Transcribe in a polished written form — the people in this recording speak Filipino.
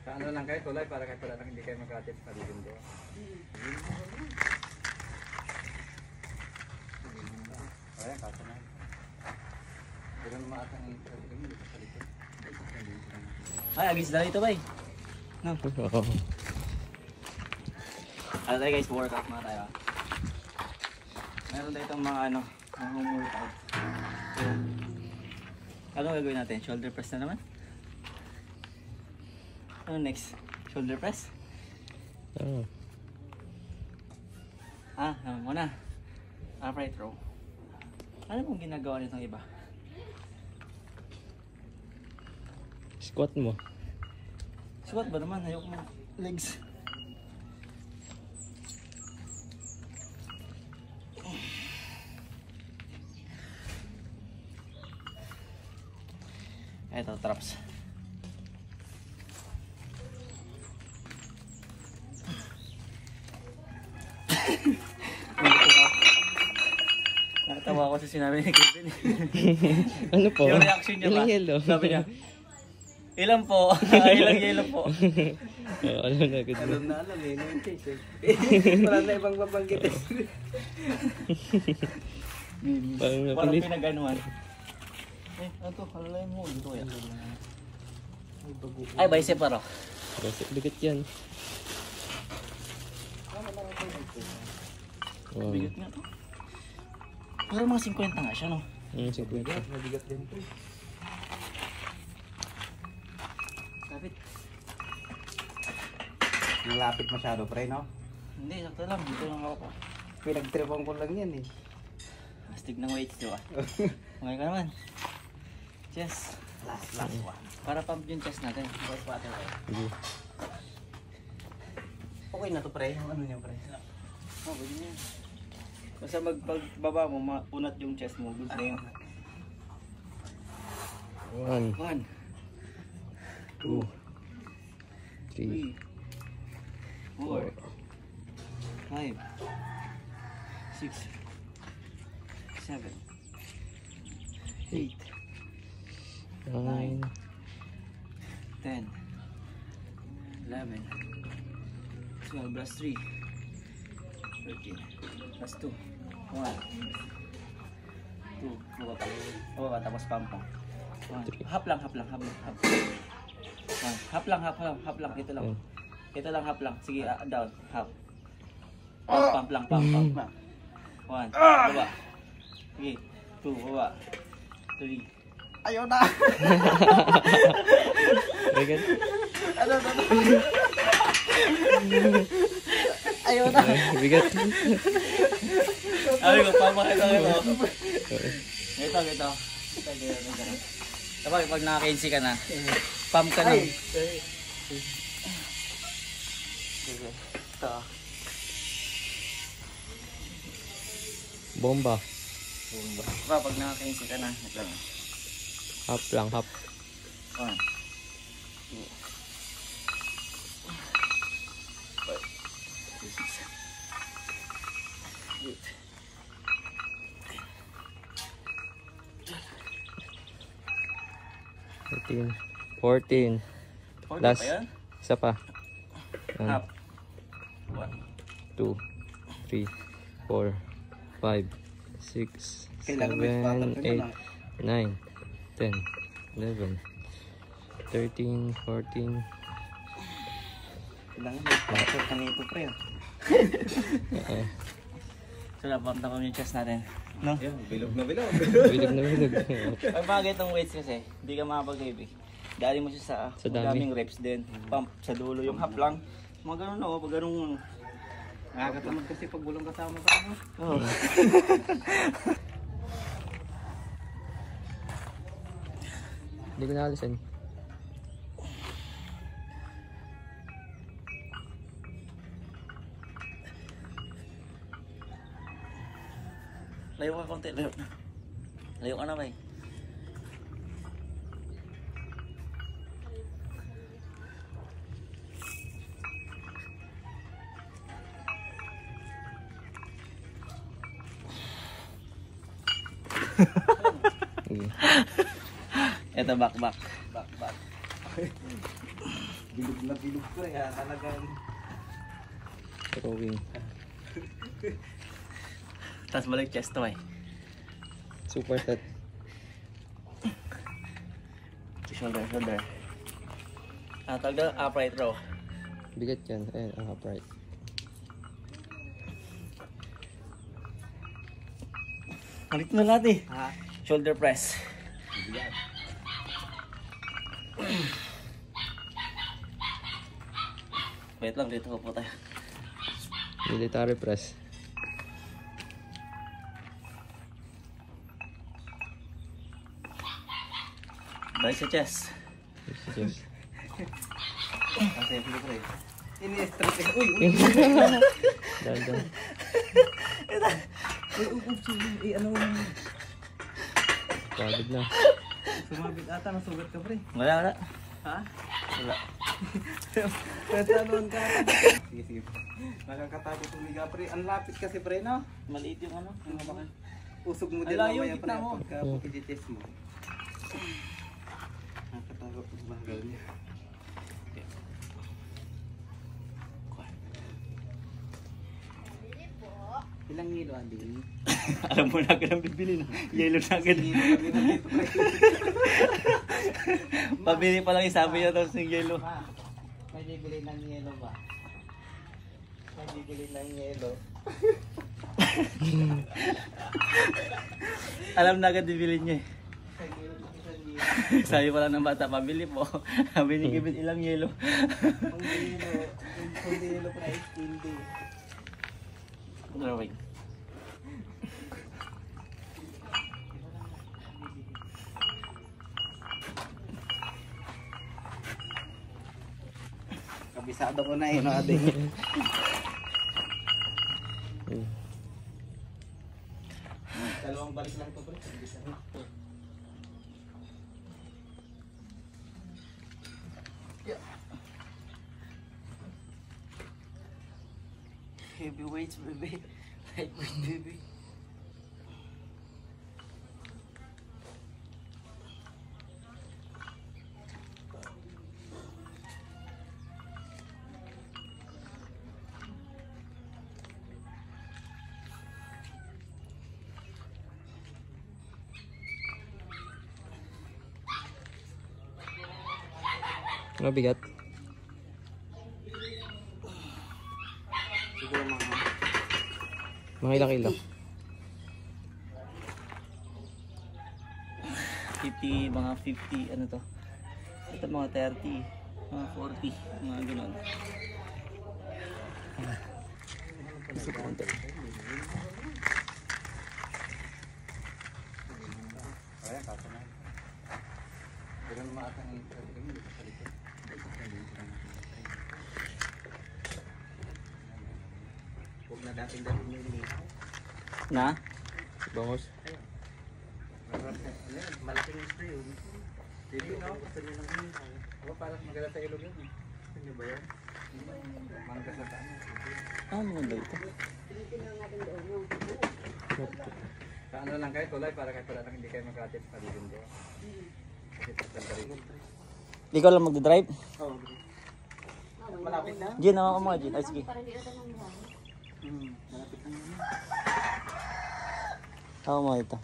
Sa ano lang kayo, tulay para kahit wala lang hindi kayo mag-atip sa lindo. Ayan, kasa na. Pero naman atang yung dito sa likod. Ay, agis na ito, bay. No. Oo. Ano tayo guys, workout na tayo. Meron tayo itong mga ano, mga home workout. So, ano gagawin natin? Shoulder press na naman? Ano next? Shoulder press? Oo. Ano muna? Upright row. Ano mong ginagawa nitong iba? Squat mo. Squat ba naman? Ayoko mo legs. Ito, traps. Natawa ako sa sinabi ni Kevin. Ano po? Yung reaction niya ba? Ilang yellow? Sabi niya, ilan po? Ilang yellow po? Oo, alam na agad. Alam na alam eh, no case eh. Wala na ibang babanggit eh. Parang Parang napilit. pinag-anuan. Ano to? Alalayan mo. Dito yan. Ay, bicep paro. Kasi bigat yan. Wow. Bigat nga to. Parang mga 50 nga siya, no? 50. Mabigat din to. Kapit. Malapit masyado pre, no? Hindi, sakto lang. Dito lang ako pa. Pinag-tripan ko lang yan eh. Astig ng weights, di ba? Okay ka naman. Chest. Last one. Para pump yung chest natin. Chest water tayo. Sige. Okay na to pre, yung ano niya pre. Oh, pwede na yan. Basta magbaba mo, mapunat yung chest mo. Good na yun. 1, 1, 2, 3, 3, 4, 5, 6, 7, 8, 9, 10, 11, 12 plus 3, 13, plus 2, 1, 2, baba, tapos pump lang. Hap lang. Hap lang, ito lang. Ito lang, hap lang. Sige, down, hap. Pump lang. 1, baba. Sige, 2, baba. 3. Ayaw na! bigat. Ano? Ayaw na! Bigat. Sabi ko, pamakita ito. Ito. Kapag naka-KNC ka na, pump ka na. Ito. Bomba. Kapag naka-KNC ka na, ito. Hap lang, hap. 1, 2, 13, 14. 8. Last. Pa yan? Isa pa. Hap. 2, 3, 4, 5, 6, 7, Kailangan may spotter ka 8, 9, 10, 11, 13, 14. Kailangan may spotter ka nito pre. So, napamta ko yung chest natin. No? Yan, bilog na bilog. Bilog na bilog. Pag bagay itong weights kasi, hindi ka makapag-heavy. Dali mo siya sa dami. daming reps din. Pump sa dulo, yung hap lang. Mga ganun na, pag ganun. Nakakatamad kasi pag bulong kasama ka mo. Oh. Hindi ko naalisan. Layo ka konti, layo. Layo ka na, bay. Sige. Ito, back. Back. Bilog na bilog ko eh. Talagang. Throwing. Tapos balik chest to eh. Super set. Shoulder, shoulder. Tawag na upright row. Bigat yan. Ayan, ang upright. Halit na lahat eh. Ha? Shoulder press. Bigat. Wait lang, dito ko po tayo. Military press. Balik sa chest. Yes. Kasi hindi ko eh. Ini-stretch eh. Uy, uy. Dahan. Uy, ano mo? Pagod na. Sumabit ata, nasugat ka pre. Wala, wala. Ha? Wala. Pwede ka. Sige, sige. Nakakatakot umiga pre. Ang lapit kasi pre, no? Maliit yung ano. Yung habakan. Usog mo din Ang layo, mamaya pre. gitna mo. Pagka pagkititest mo. Nakakatakot ang bagal niya. Ilang kilo Andy? Alam mo na agad ang bibili na. Yellow na agad. Pabili pa lang isabi niya tapos yung yellow. May bibili ng yelo ba? May bibili ng yelo. Alam na agad bibili niya eh. Sabi pa lang ng bata, pabili po. Sabi ni Kevin, ilang yellow. Ang yelo price hindi. Drawing. Kabisado ko na eh, no ate. Dalawang balik lang to pre. Kabisado. Heavyweights, baby. Lightweight, baby. Mabigat. Siguro Mga ilang kilo. 50, mga 50, ano to? Ito mga 30, mga 40, mga gano'n. Ayan, kaso na. Pero naman ata ng hindi ko palikot. Huwag na dating-dating yung linaw. Na? Bangos. Malaking spray yun. Dito no? Kasi nyo lang yun. Ako parang maganda sa ilog yun. Ano ba yun? Mangga sa taan. Ah, maganda ito. Sa ano lang kayo, tulay para kahit wala lang hindi kayo magkatip sa dito. Kasi tatanda rin. Ikaw lang magdadrive? Oo. Malapit na? Gin, naman ko mga Gin. Ay, sige. Malapit na yun. Ako mga ito.